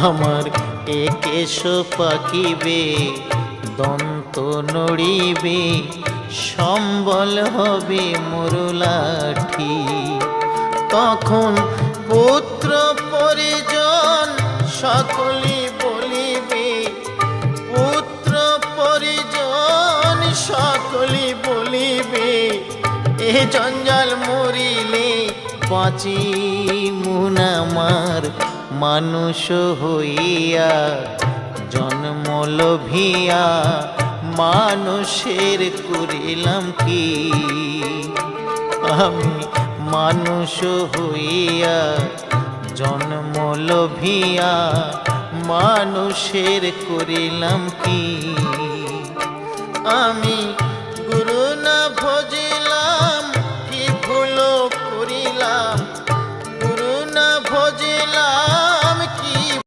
আমার একেশ পাকিবে, দন্ত নড়িবে, সম্বল হবে মোর লাঠি। তখন পুত্র পরিজন সকলে বলিবে, পুত্র পরিজন সকলে বলিবে, এ জঞ্জাল মরিলে বাঁচি মুনামার। মানুষ হইয়া জন্ম লোভিয়া মানুষের করিলাম কি? আমি মানুষ হইয়া জন্ম লোভিয়া মানুষের করিলাম কি? আমি